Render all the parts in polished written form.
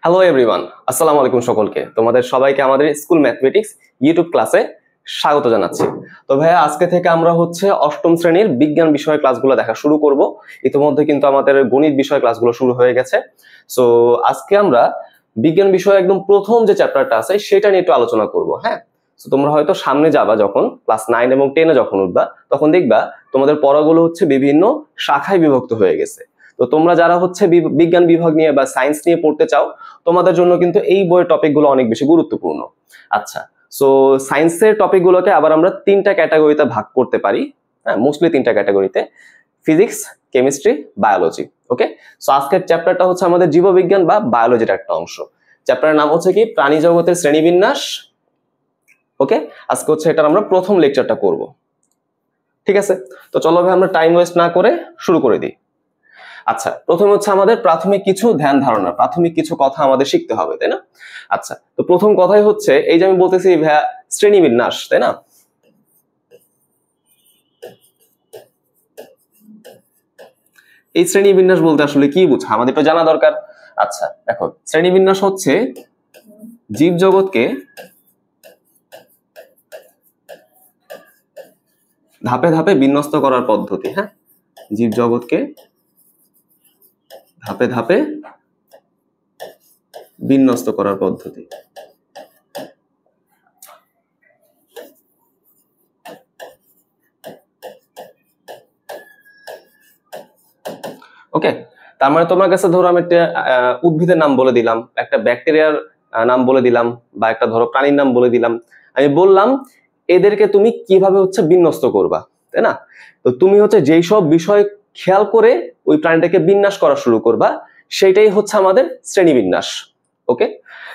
Hello everyone, আসসালামু আলাইকুম সকলকে। তোমাদের সবাইকে আমাদের স্কুল ম্যাথমেটিক্স ইউটিউব ক্লাসে স্বাগত জানাচ্ছি। তো ভাইয়া, আজকে থেকে আমরা অষ্টম শ্রেণীর বিজ্ঞান বিষয় ক্লাসগুলো দেখা শুরু করব। ইতিমধ্যে কিন্তু আমাদের গণিত বিষয় ক্লাসগুলো শুরু হয়ে গেছে। সো আজকে আমরা বিজ্ঞান বিষয়ে একদম প্রথম যে চ্যাপ্টারটা আছে সেটা নিয়ে একটু আলোচনা করব। হ্যাঁ, তো তোমরা হয়তো সামনে যাবা, যখন ক্লাস 9 এবং 10-এ যখন উঠবা, তখন দেখবা তোমাদের পড়াগুলো বিভিন্ন শাখায় বিভক্ত হয়ে গেছে। তো তোমরা যারা বিজ্ঞান বিভাগ নিয়ে বা সায়েন্স নিয়ে পড়তে চাও, তোমাদের জন্য কিন্তু এই বইয়ের টপিকগুলো অনেক বেশি গুরুত্বপূর্ণ। আচ্ছা, সো সায়েন্সের টপিকগুলোকে আবার আমরা 3টা ক্যাটাগরিতে ভাগ করতে পারি। হ্যাঁ, মোস্টলি 3টা ক্যাটাগরিতে: ফিজিক্স, কেমিস্ট্রি, বায়োলজি। ওকে, সো আজকের চ্যাপ্টারটা আমাদের জীববিজ্ঞান বা বায়োলজির একটা অংশ। চ্যাপ্টারের নাম কি প্রাণী জগতের শ্রেণীবিন্যাস। ওকে, আজকে এটার আমরা প্রথম লেকচারটা করব। ঠিক আছে, তো চলো ভাই আমরা টাইম ওয়েস্ট না করে শুরু করে দিই। আচ্ছা, প্রথমে আমাদের প্রাথমিক কিছু ধ্যান ধারণা, প্রাথমিক কিছু কথা আমাদের শিখতে হবে, তাই না? আচ্ছা, তো প্রথম কথাই এই যে আমি বলতেছি ভাইয়া, শ্রেণীবিন্যাস, তাই না? এই শ্রেণীবিন্যাস বলতে আসলে কি বুঝা আমাদের একটু জানা দরকার। আচ্ছা দেখো, শ্রেণীবিন্যাস জীবজগৎকে ধাপে ধাপে বিন্যস্ত করার পদ্ধতি। হ্যাঁ, জীবজগৎকে ধাপে ধাপে বিন্যস্ত করার পদ্ধতি। ওকে, তার মানে তোমার কাছে ধরো আমি একটা উদ্ভিদের নাম বলে দিলাম, একটা ব্যাকটেরিয়ার নাম বলে দিলাম, বা একটা ধরো প্রাণীর নাম বলে দিলাম। আমি বললাম এদেরকে তুমি কিভাবে বিন্যস্ত করবা, তাই না? তো তুমি যেই সব বিষয় খেয়াল করে ওই প্রাণীটাকে বিন্যাস করা শুরু করবা, সেটাই আমাদের শ্রেণীবিন্যাস। ওকে,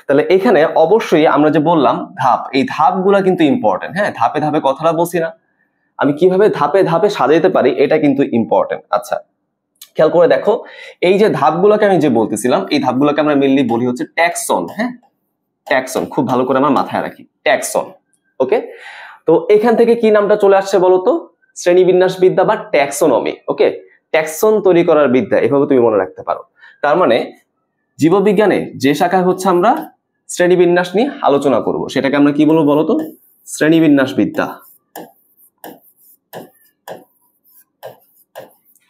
তাহলে এখানে অবশ্যই আমরা যে বললাম ধাপ, এই ধাপগুলা কিন্তু ইম্পর্টেন্ট। হ্যাঁ, ধাপে ধাপে কথাটা বলছি না, আমি কিভাবে ধাপে ধাপে সাজাইতে পারি এটা কিন্তু ইম্পর্টেন্ট। আচ্ছা, খেয়াল করে দেখো, এই যে ধাপগুলোকে আমি যে বলতেছিলাম, এই ধাপগুলোকে আমরা মেইনলি বলি ট্যাক্সন। হ্যাঁ, ট্যাক্সন খুব ভালো করে আমার মাথায় রাখি, ট্যাক্সন। ওকে, তো এখান থেকে কি নামটা চলে আসছে বলতো? শ্রেণীবিন্যাস বিদ্যা বা ট্যাক্সোনমি। ওকে, ট্যাক্সন তৈরি করার বিদ্যা, এভাবে তুমি মনে রাখতে পারো। তার মানে জীববিজ্ঞানে যে শাখায় আমরা শ্রেণীবিন্যাস নিয়ে আলোচনা করব, সেটাকে আমরা কি বলবো বলতো? শ্রেণীবিন্যাস বিদ্যা।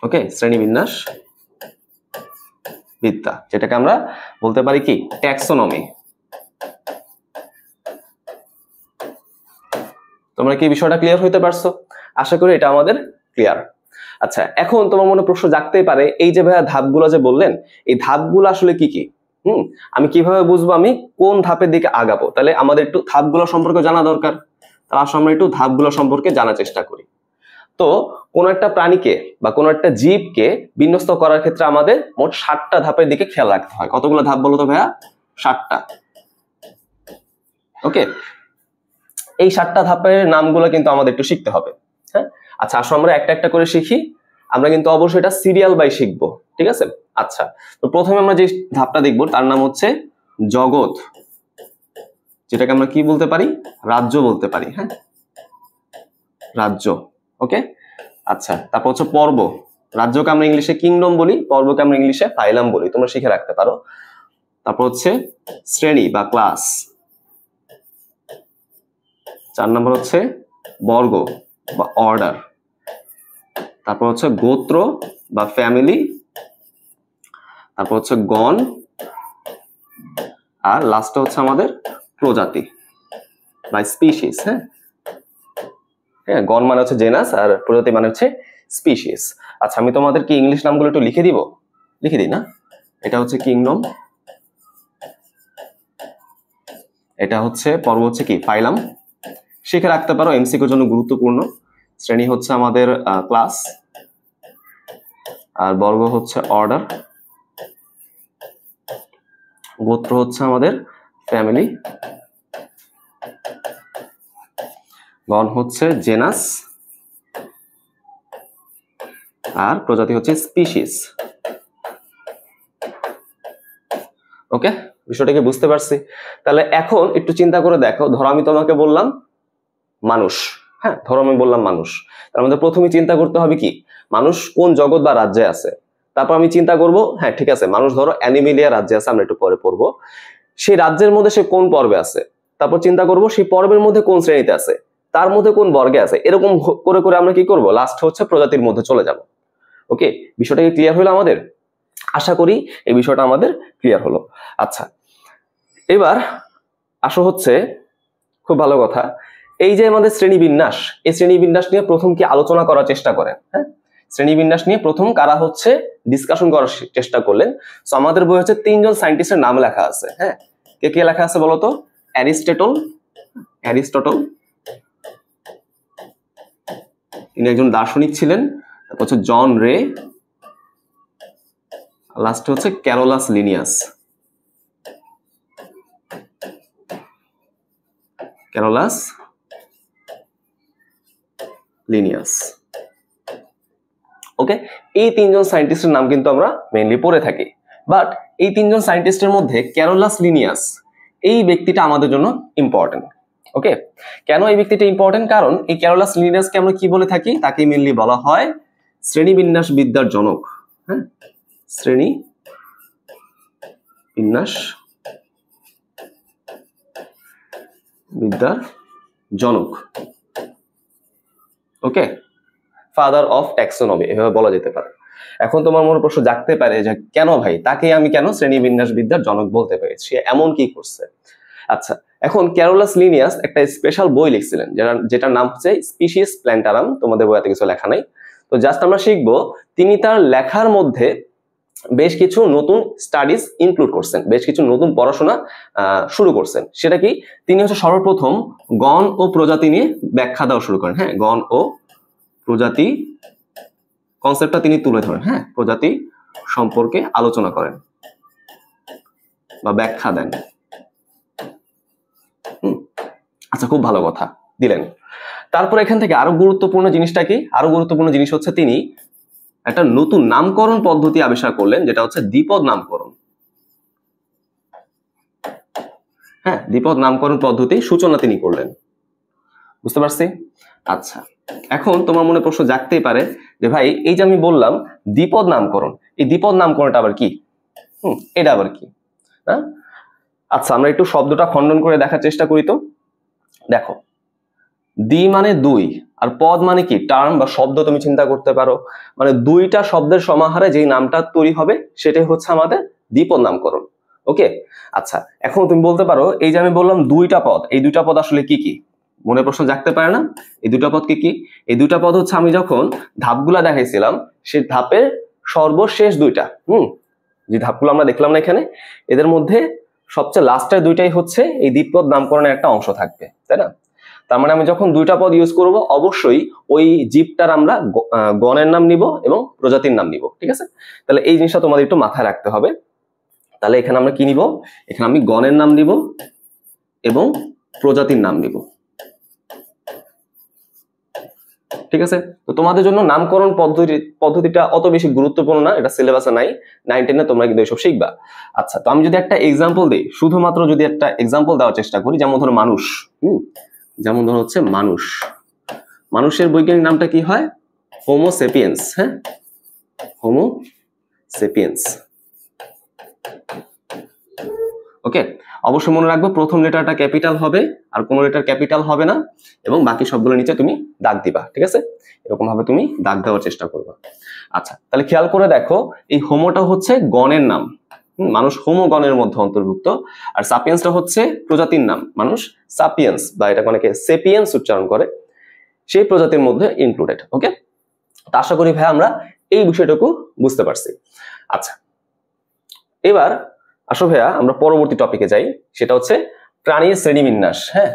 ওকে, শ্রেণীবিন্যাস বিদ্যা, যেটাকে আমরা বলতে পারি কি ট্যাক্সোনমি। তোমরা কি বিষয়টা ক্লিয়ার হইতে পারছো? আশা করি এটা আমাদের ক্লিয়ার। আচ্ছা, এখন তোমার মনে প্রশ্ন জাগতেই পারে, এই যে ভাইয়া ধাপগুলো যে বললেন, এই ধাপগুলো আসলে কি কি? আমি কিভাবে বুঝবো আমি কোন ধাপের দিকে আগাবো? তাহলে আমাদের একটু ধাপগুলো সম্পর্কে জানা দরকার। তাহলে আসলে আমরা একটু ধাপগুলো সম্পর্কে জানার চেষ্টা করি। তো কোন একটা প্রাণীকে বা কোন একটা জীবকে বিন্যস্ত করার ক্ষেত্রে আমাদের মোট 7টা ধাপের দিকে খেয়াল রাখতে হয়। কতগুলো ধাপ বলো তো ভাইয়া? 7টা। ওকে, এই 7টা ধাপের নামগুলো কিন্তু আমাদের একটু শিখতে হবে। হ্যাঁ, আচ্ছা আসলে আমরা একটা একটা করে শিখি। আমরা কিন্তু অবশ্যই এটা সিরিয়াল বাই শিখবো, ঠিক আছে? আচ্ছা, তো প্রথমে আমরা যে ধাপটা দেখবো তার নাম জগৎ, যেটাকে আমরা কি বলতে পারি? রাজ্য বলতে পারি। হ্যাঁ, রাজ্য। ওকে, আচ্ছা, তারপর পর্ব। রাজ্যকে আমরা ইংলিশে কিংডম বলি, পর্বকে আমরা ইংলিশে ফাইলাম বলি, তোমরা শিখে রাখতে পারো। তারপর শ্রেণী বা ক্লাস। 4 নম্বর বর্গ বা অর্ডার। তারপর গোত্র বা ফ্যামিলি। তারপর গণ, আর লাস্টে আমাদের প্রজাতি বা স্পিসিস। হ্যাঁ, হ্যাঁ, গণ মানে জেনাস, আর প্রজাতি মানে স্পিসিস। আচ্ছা, আমি তোমাদের কি ইংলিশ নামগুলো একটু লিখে দিই না? এটা কিংডম, এটা পর্ব কি ফাইলাম। শিখে রাখতে পারো, এমসিকিউর জন্য গুরুত্বপূর্ণ। শ্রেণী আমাদের ক্লাস, আর বর্গ অর্ডার, গোত্র আমাদের ফ্যামিলি, গণ জেনাস, আর প্রজাতি স্পিসিস। ওকে, বিষয়টাকে বুঝতে পারছি। তাহলে এখন একটু চিন্তা করে দেখো, ধরো আমি তোমাকে বললাম মানুষ। হ্যাঁ, ধরো আমি বললাম মানুষ, তার মধ্যে প্রথমে চিন্তা করতে হবে কি মানুষ কোন জগৎ বা রাজ্যে আছে। তারপর আমি চিন্তা করব, হ্যাঁ ঠিক আছে, মানুষ ধরো অ্যানিমেলিয়া রাজ্যে আছে, আমরা একটু পরে পড়বো, সেই রাজ্যের মধ্যে সে কোন পর্বে আছে, তারপর চিন্তা করব সেই পর্বের মধ্যে কোন শ্রেণীতে আছে, তার মধ্যে কোন বর্গে আছে, এরকম করে করে আমরা কি করব, লাস্ট হচ্ছে প্রজাতির মধ্যে চলে যাব। ওকে, বিষয়টা কি ক্লিয়ার হলো আমাদের? আশা করি এই বিষয়টা আমাদের ক্লিয়ার হলো। আচ্ছা, এবার আসো হচ্ছে খুব ভালো কথা, এই যে আমাদের শ্রেণীবিন্যাস, এই শ্রেণীবিন্যাস নিয়ে প্রথম কি আলোচনা করার চেষ্টা করেন? হ্যাঁ, শ্রেণীবিন্যাস নিয়ে প্রথম কারা হচ্ছে ডিসকাশন করার চেষ্টা করলেন? সো আমাদের বই হচ্ছে 3 জন সায়েন্টিস্টের নাম লেখা আছে। হ্যাঁ, কে কে লেখা আছে বলতো? অ্যারিস্টটল, তিনি একজন দার্শনিক ছিলেন। তারপর হচ্ছে জন রে, লাস্ট হচ্ছে ক্যারোলাস লিনিয়াস। ওকে, এই 3 জন সায়েন্টিস্টের নাম কিন্তু আমরা মেইনলি পড়ে থাকি, বাট এই 3 জন সায়েন্টিস্টের মধ্যে ক্যারোলাস লিনিয়াস এই ব্যক্তিটা আমাদের জন্য ইম্পর্টেন্ট। ওকে, কেন এই ব্যক্তিটা ইম্পর্টেন্ট? কারণ এই ক্যারোলাস লিনিয়াসকে আমরা কি বলে থাকি? তাকে মেইনলি বলা হয় শ্রেণীবিন্যাস বিদ্যার জনক। হ্যাঁ, শ্রেণীবিন্যাস বিদ্যার জনক। ওকে, ফাদার অফ ট্যাক্সোনমি এভাবে বলা যেতে পারে। এখন তোমার মনে প্রশ্ন জাগতে পারে যে কেন ভাই তাকে আমি কেন শ্রেণীবিন্যাস বিদ্যার জনক বলতে পেরেছি, এমন কি করছে? আচ্ছা, এখন ক্যারোলাস লিনিয়াস একটা স্পেশাল বই লিখছিলেন যেটার নাম হচ্ছে স্পিসিস প্ল্যান্টারাম। তোমাদের বইতে কিছু লেখা নাই, তো জাস্ট আমরা শিখবো তিনি তার লেখার মধ্যে বেশ কিছু নতুন স্টাডিজ ইনক্লুড করছেন, বেশ কিছু নতুন পড়াশোনা শুরু করছেন। সেটা কি? তিনি হচ্ছে সর্বপ্রথম গণ ও প্রজাতি নিয়ে ব্যাখ্যা দেওয়া শুরু করেন। হ্যাঁ, গণ ও প্রজাতি কনসেপ্টটা তিনি তুলে ধরেন। হ্যাঁ, প্রজাতি সম্পর্কে আলোচনা করেন বা ব্যাখ্যা দেন। আচ্ছা, খুব ভালো কথা দিলেন। তারপর এখান থেকে আরো গুরুত্বপূর্ণ জিনিসটা কি? আরো গুরুত্বপূর্ণ জিনিস হচ্ছে তিনি একটা নতুন নামকরণ পদ্ধতি আবিষ্কার করলেন, যেটা হচ্ছে দ্বিপদ নামকরণ। হ্যাঁ, দ্বিপদ নামকরণ পদ্ধতি সূচনা তিনি করলেন। বুঝতে পারছি? আচ্ছা, এখন তোমার মনে প্রশ্ন জাগতেই পারে যে ভাই এই যে আমি বললাম দ্বিপদ নামকরণ, এই দ্বিপদ নামকরণটা আবার কি? এটা আবার কি? হ্যাঁ, আচ্ছা আমরা একটু শব্দটা খণ্ডন করে দেখার চেষ্টা করি। তো দেখো, দ্বি মানে দুই, আর পদ মানে কি? টার্ম বা শব্দ। তুমি চিন্তা করতে পারো মানে দুইটা শব্দের সমাহারে যেই নামটা তৈরি হবে সেটাই হচ্ছে আমাদের দ্বিপদ নামকরণ। ওকে, আচ্ছা এখন তুমি বলতে পারো এই যে আমি বললাম দুইটা পদ, এই দুইটা পদ আসলে কি কি? মনে প্রশ্ন জাগতে পারে না? এই দুইটা পদ কি কি? এই দুইটা পদ হচ্ছে আমি যখন ধাপগুলা দেখাইছিলাম সেই ধাপের সর্বশেষ দুইটা, যে ধাপগুলো আমরা দেখলাম না এখানে, এদের মধ্যে সবচেয়ে লাস্টের দুইটাই হচ্ছে এই দ্বিপদ নামকরণের একটা অংশ থাকবে, তাই না? তার মানে আমি যখন দুইটা পদ ইউজ করব অবশ্যই ওই জীবটার আমরা গণের নাম নিব এবং প্রজাতির নাম নিব। ঠিক আছে, তাহলে এই জিনিসটা তোমাদের একটু মাথায় রাখতে হবে। তাহলে এখানে আমরা কি নিব? এখানে আমি গণের নাম নিব এবং প্রজাতির নাম নিব। ঠিক আছে, তো তোমাদের জন্য নামকরণ পদ্ধতিটা অত বেশি গুরুত্বপূর্ণ না, এটা সিলেবাসে নাই। 9, 10 তোমরা কিন্তু এসব শিখবা। আচ্ছা, তো আমি যদি একটা এক্সাম্পল দিই, শুধুমাত্র যদি একটা এক্সাম্পল দেওয়ার চেষ্টা করি, যেমন ধরো মানুষ, যেমন ধরো হচ্ছে মানুষ, মানুষের বৈজ্ঞানিক নামটা কি হয়? Homo sapiens. হ্যাঁ, হোমো সেপিয়েন্স। ওকে, অবশ্যই মনে রাখবো প্রথম লেটারটা ক্যাপিটাল হবে আর কোনো লেটার ক্যাপিটাল হবে না, এবং বাকি সবগুলো নিচে তুমি দাগ দিবা। ঠিক আছে, এরকম ভাবে তুমি দাগ দেওয়ার চেষ্টা করবা। আচ্ছা, তাহলে খেয়াল করে দেখো এই হোমোটা হচ্ছে গণের নাম, মানুষ হোমো গণের মধ্যে অন্তর্ভুক্ত, আর সাপিয়েন্সটা হচ্ছে প্রজাতির নাম, মানুষ সাপিয়েন্স বা এটাকে অনেকে সেপিয়েন্স উচ্চারণ করে, সেই প্রজাতির মধ্যে ইনক্লুডেড। ওকে, তা আশা করি ভাই আমরা এই বিষয়টুকু বুঝতে পারছি। আচ্ছা, এবার আসো ভাইয়া আমরা পরবর্তী টপিকে যাই, সেটা হচ্ছে প্রাণীর শ্রেণীবিন্যাস। হ্যাঁ,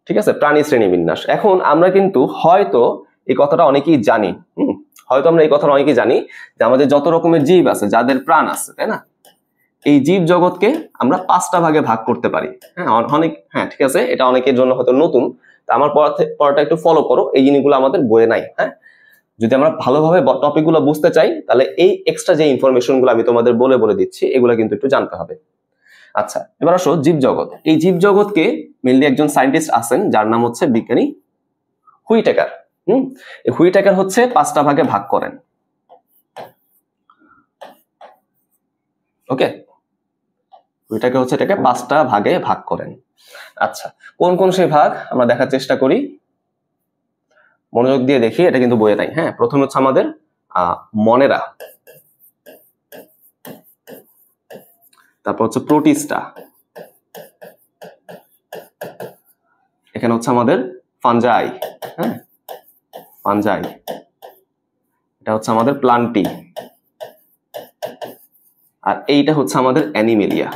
ঠিক আছে, প্রাণী শ্রেণীবিন্যাস। এখন আমরা কিন্তু হয়তো এই কথাটা অনেকেই জানি, হয়তো আমরা এই কথাটা অনেকেই জানি যে আমাদের যত রকমের জীব আছে, যাদের প্রাণ আছে, তাই না, এই জীব জগৎকে আমরা 5টা ভাগে ভাগ করতে পারি। হ্যাঁ ঠিক আছে, এটা অনেকের জন্য হয়তো নতুন, তা আমার পড়াটা একটু ফলো করো, এই জিনিসগুলো আমাদের বইয়ে নাই। হ্যাঁ, যদি আমরা ভালোভাবে টপিকগুলো বুঝতে চাই তাহলে এই এক্সট্রা যে ইনফরমেশনগুলো আমি তোমাদের বলে দিচ্ছি এগুলো কিন্তু একটু জানতে হবে। আচ্ছা, এবার আসো জীবজগৎ। এই জীবজগৎকে মেইনলি একজন সায়েন্টিস্ট আছেন যার নাম হচ্ছে বিজ্ঞানী হুইটেকার। এই হুইটেকার হচ্ছে 5টা ভাগে ভাগ করেন। ওকে, এটাকে হচ্ছে এটাকে 5টা ভাগে ভাগ করেন। আচ্ছা, কোন কোন সেই ভাগ আমরা দেখার চেষ্টা করি, মনোযোগ দিয়ে দেখি, এটা কিন্তু বইয়ে নাই। হ্যাঁ, প্রথমে হচ্ছে আমাদের মনেরা, তারপর হচ্ছে প্রোটিস্টা, এখানে হচ্ছে আমাদের ফানজাই, হ্যাঁ ফানজাই, এটা হচ্ছে আমাদের প্লান্টি, আর এইটা হচ্ছে আমাদের অ্যানিমেলিয়া।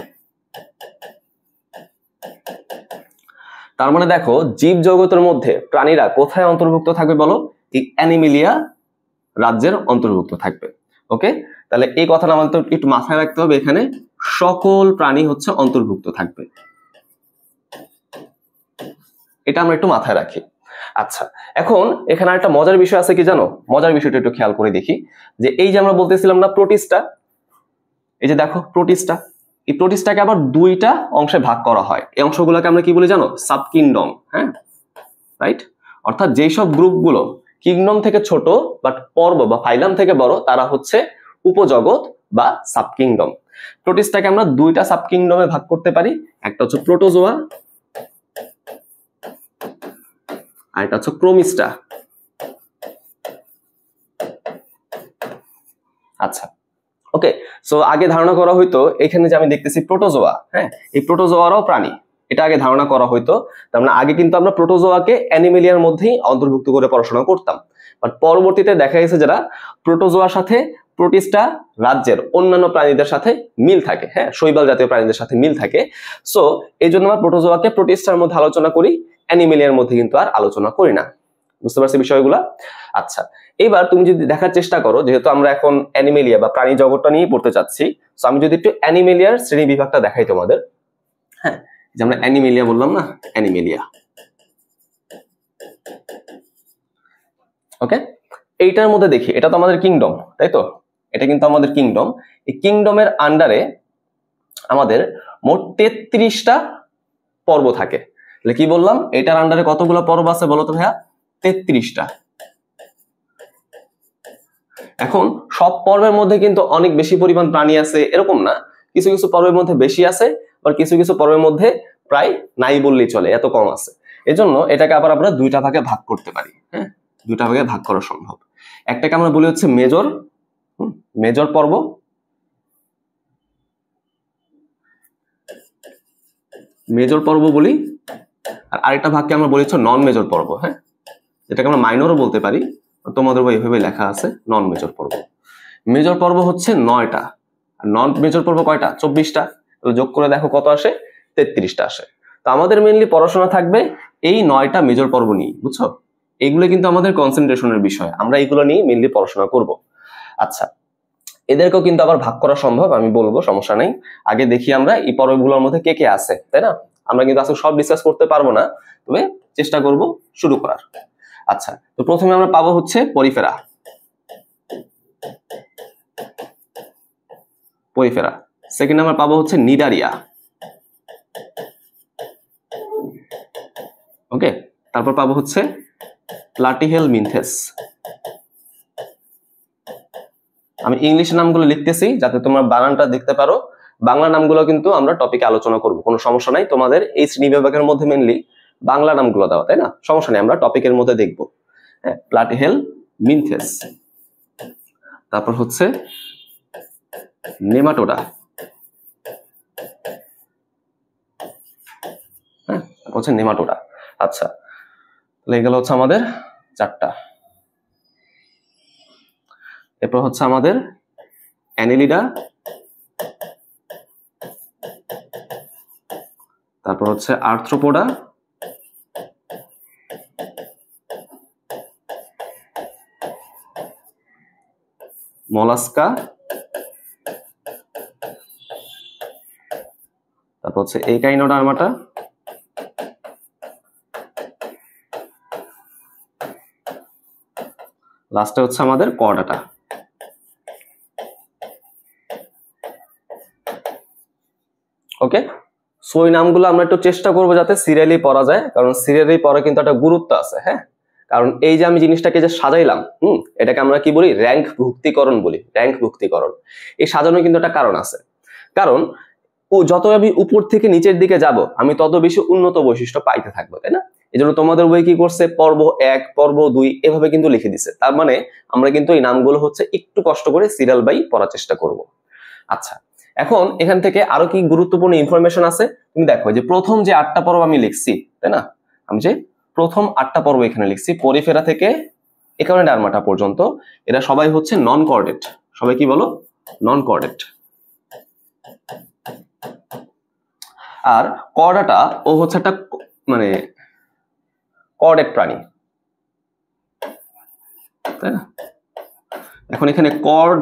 তার মানে দেখো, জীব জগতের মধ্যে প্রাণীরা কোথায় অন্তর্ভুক্ত থাকবে বলো? এই অ্যানিমেলিয়া রাজ্যের অন্তর্ভুক্ত থাকবে। ওকে, তাহলে এই কথাটা আমাদের একটু মাথায় রাখতে হবে, এখানে সকল প্রাণী হচ্ছে অন্তর্ভুক্ত থাকবে, এটা আমরা একটু মাথায় রাখি। আচ্ছা, এখন এখানে একটা মজার বিষয় আছে কি জানো? মজার বিষয়টা একটু খেয়াল করে দেখি, যে এই যে আমরা বলতেছিলাম না প্রোটিস্টা, এই যে দেখো প্রোটিস্টা, এই প্রোটিস্টাকে আবার 2টা অংশে ভাগ করা হয়। এই অংশগুলোকে আমরা কি বলি জানো? Sub kingdom. হ্যাঁ, রাইট। অর্থাৎ যেই সব গ্রুপগুলো কিংডম থেকে ছোট বাট পর্ব বা ফাইলাম থেকে বড়, তারা হচ্ছে উপজগৎ বা সাব কিংডম। প্রোটিস্টাকে আমরা 2টা সাব কিংডমে ভাগ করতে পারি, একটা হচ্ছে প্রোটোজোয়া আর এটা হচ্ছে ক্রোমিস্টা। আচ্ছা, ওকে, সো আগে ধারণা করা হইতো এখানে যে আমি দেখতেছি প্রোটোজোয়া, হ্যাঁ এই প্রোটোজোয়ারাও প্রাণী, এটা আগে ধারণা করা হইতো। তার মানে আগে কিন্তু আমরা প্রোটোজোয়াকে অ্যানিমেলিয়ার মধ্যেই অন্তর্ভুক্ত করে পড়াশোনা করতাম, বাট পরবর্তীতে দেখা গেছে যারা প্রোটোজোয়ার সাথে প্রোটিস্টা রাজ্যের অন্যান্য প্রাণীদের সাথে মিল থাকে, হ্যাঁ শৈবাল জাতীয় প্রাণীদের সাথে মিল থাকে, সো এই জন্য আমরা প্রোটোজোয়াকে প্রোটিস্টার মধ্যে আলোচনা করি, অ্যানিমেলিয়ার মধ্যে কিন্তু আর আলোচনা করি না। বুঝতে পারছি বিষয়গুলা? আচ্ছা, এবার তুমি যদি দেখার চেষ্টা করো, যেহেতু আমরা এখন অ্যানিমেলিয়া বা প্রাণী জগৎটা নিয়ে পড়তে চাচ্ছি, সো আমি যদি একটু অ্যানিমেলিয়ার শ্রেণী বিভাগটা দেখাই তোমাদের। হ্যাঁ, যে আমরা অ্যানিমেলিয়া বললাম না, অ্যানিমেলিয়া। ওকে, এইটার মধ্যে দেখি, এটা তো আমাদের কিংডম, তাই তো? এটা কিন্তু আমাদের কিংডম। এই কিংডমের আন্ডারে আমাদের মোট 33টা পর্ব থাকে। তাহলে কি বললাম, এটার আন্ডারে কতগুলো পর্ব আছে বলো তো ভাইয়া? 33টা। এখন সব পর্বের মধ্যে কিন্তু অনেক বেশি পরিমাণ প্রাণী আছে এরকম না, কিছু কিছু পর্বের মধ্যে বেশি আছে, আর কিছু কিছু পর্বের মধ্যে প্রায় নাই বললেই চলে, এত কম আছে। এজন্য এটাকে আবার আমরা 2টা ভাগে ভাগ করতে পারি। হ্যাঁ, 2টা ভাগে ভাগ করা সম্ভব। একটাকে আমরা বলি হচ্ছে মেজর, মেজর পর্ব, মেজর পর্ব বলি, আর আরেকটা ভাগকে আমরা বলি হচ্ছে নন মেজর পর্ব। হ্যাঁ, যেটাকে আমরা মাইনরও বলতে পারি, তোমাদের বই এভাবে লেখা আছে নন মেজর পর্ব। মেজর পর্ব হচ্ছে 9টা, আর নন মেজর পর্ব কয়টা? 24টা। যোগ করে দেখো কত আসে, 33টা আসে। তো আমাদের মেইনলি পড়াশোনা থাকবে এই 9টা মেজর পর্ব নিয়ে, বুঝছো? এগুলো কিন্তু আমাদের কনসেন্ট্রেশনের বিষয়, আমরা এগুলো নিয়ে মেইনলি পড়াশোনা করব। আচ্ছা, এদেরকেও কিন্তু আবার ভাগ করা সম্ভব, আমি বলবো, সমস্যা নেই। আগে দেখি আমরা এই পর্বগুলোর মধ্যে কে কে আছে, তাই না? আমরা কিন্তু আজকে সব ডিসকাস করতে পারবো না, তবে চেষ্টা করব শুরু করার। আচ্ছা, তো প্রথমে আমরা পাবো হচ্ছে পরিফেরা, পরিফেরা। সেকেন্ড আমরা পাবো হচ্ছে নিডারিয়া। ওকে, তারপর পাবো হচ্ছে প্লাটিহেলমিনথেস। আমি ইংলিশ নামগুলো লিখতেছি যাতে তোমরা বানানটা দেখতে পারো, বাংলা নামগুলো কিন্তু আমরা টপিকে আলোচনা করব, কোনো সমস্যা নাই। তোমাদের এই শ্রেণী বিভাগের মধ্যে মেইনলি বাংলা নামগুলো দেওয়া, তাই না? সমস্যা নেই, আমরা টপিকের মধ্যে দেখব। হ্যাঁ, প্লাটিহেলমিনথেস। তারপর হচ্ছে নেমাটোডা। হ্যাঁ, হচ্ছে নেমাটোডা। আচ্ছা, তাহলে এগুলো হচ্ছে আমাদের 4টা। এরপর হচ্ছে আমাদের অ্যানিলিডা, তারপর হচ্ছে আর্থ্রোপোডা, মলাস্কা, তারপর হচ্ছে একাইনোডার্মাটা, লাস্টে হচ্ছে আমাদের কর্ডাটা। ওকে, সো এই নামগুলো আমরা একটু চেষ্টা করবো যাতে সিরিয়ালি পড়া যায়, কারণ সিরিয়ালি পড়া কিন্তু একটা গুরুত্ব আছে। হ্যাঁ, কারণ এই যে আমি জিনিসটাকে যে সাজাইলাম, এটাকে আমরা কি বলি? র্যাঙ্ক ভুক্তিকরণ বলি, র্যাঙ্ক ভুক্তিকরণ। এই সাজানো কিন্তু একটা কারণ আছে, কারণ যত আমি উপর থেকে নিচের দিকে যাব আমি তত বেশি উন্নত বৈশিষ্ট্য পাইতে থাকবো, তাই না? এই জন্য তোমাদের বই কি করছে, পর্ব 1 পর্ব 2 এভাবে কিন্তু লিখে দিছে। তার মানে আমরা কিন্তু এই নামগুলো হচ্ছে একটু কষ্ট করে সিরিয়াল বাই পড়ার চেষ্টা করব। আচ্ছা, এখন এখান থেকে আরো কি গুরুত্বপূর্ণ ইনফরমেশন আছে, তুমি দেখো যে প্রথম যে 8টা পর্ব আমি লিখছি, তাই না? আমি যে প্রথম 8টা পর্ব এখানে লিখছি, পরিফেরা থেকে একাউন্ট ডারমাটা পর্যন্ত, এরা সবাই হচ্ছে নন কোঅর্ডিনেট। সবাই কি বলো? নন কোঅর্ডিনেট। আর কর্ডাটা ও হচ্ছে একটা মানে কোঅর্ডিনেট প্রাণী, তাই না? এখন এখানে কর্ড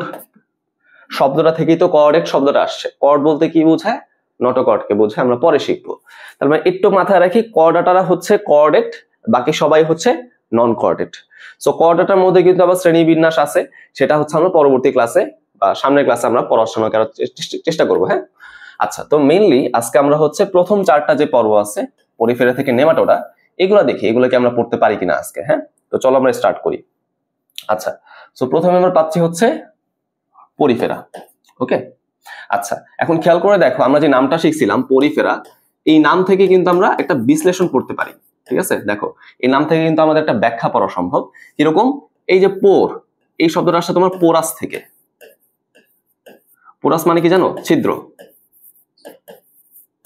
শব্দটা থেকেই তো কোঅর্ডিনেট শব্দটা আসছে। কর্ড বলতে কি বোঝায়? নটোকর্ডকে বোঝায়, আমরা পরে শিখবো। তার মানে একটু মাথায় রাখি, কর্ডাটারা হচ্ছে কোঅর্ডিনেট, বাকি সবাই হচ্ছে নন কোঅর্ডিনেট। সো কর্ডাটার মধ্যে কিন্তু আবার শ্রেণী বিন্যাস আছে, সেটা হচ্ছে আমরা পরবর্তী ক্লাসে বা সামনের ক্লাসে আমরা পড়াশোনা করার চেষ্টা করবো। হ্যাঁ, আচ্ছা, তো মেইনলি আজকে আমরা হচ্ছে প্রথম 4টা যে পর্ব আছে, পরিফেরা থেকে নেমাটোডা, এগুলা দেখি এগুলোকে আমরা পড়তে পারি কিনা আজকে। হ্যাঁ, তো চলো আমরা স্টার্ট করি। আচ্ছা, সো প্রথমে আমরা পাচ্ছি হচ্ছে পরিফেরা। ওকে, আচ্ছা, এখন খেয়াল করে দেখো, আমরা যে নামটা শিখছিলাম পরিফেরা, এই নাম থেকে কিন্তু আমরা একটা বিশ্লেষণ করতে পারি। ঠিক আছে, দেখো এই নাম থেকে কিন্তু আমাদের একটা ব্যাখ্যা পড়া সম্ভব। কিরকম? এই যে পোর, এই শব্দটা আসছে তোমার পোরাস থেকে। পোরাস মানে কি জানো? ছিদ্র।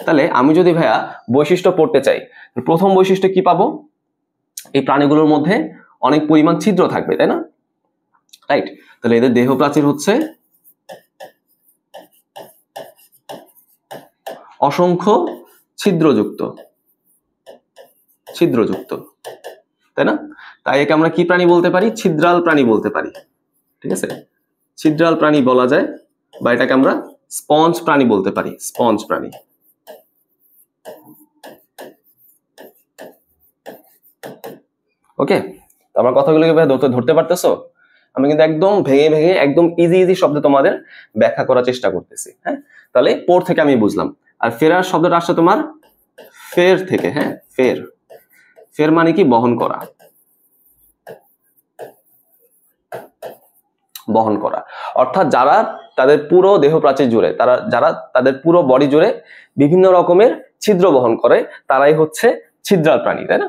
তাহলে আমি যদি ভাইয়া বৈশিষ্ট্য পড়তে চাই, প্রথম বৈশিষ্ট্য কি পাবো? এই প্রাণীগুলোর মধ্যে অনেক পরিমাণ ছিদ্র থাকবে, তাই না? রাইট। তাহলে এদের দেহ প্রাচীর হচ্ছে অসংখ্য ছিদ্রযুক্ত, তাই না? তাই একে আমরা কি প্রাণী বলতে পারি? ছিদ্রাল প্রাণী বলতে পারি। ঠিক আছে, ছিদ্রাল প্রাণী বলা যায়, বা এটাকে আমরা স্পঞ্জ প্রাণী বলতে পারি, স্পঞ্জ প্রাণী। ওকে, তো আমার কথাগুলোকে ধরতে পারতেছো? আমি কিন্তু একদম ভেঙে ভেঙে একদম ইজি শব্দে তোমাদের ব্যাখ্যা করার চেষ্টা করতেছি। হ্যাঁ, তাহলে পোর থেকে আমি বুঝলাম। আর ফেরার শব্দটা আসছে তোমার ফের থেকে। হ্যাঁ, ফের, ফের মানে কি? বহন করা, বহন করা। অর্থাৎ যারা তাদের পুরো দেহ প্রাচীর জুড়ে, যারা তাদের পুরো বডি জুড়ে বিভিন্ন রকমের ছিদ্র বহন করে, তারাই হচ্ছে ছিদ্রাল প্রাণী, তাই না?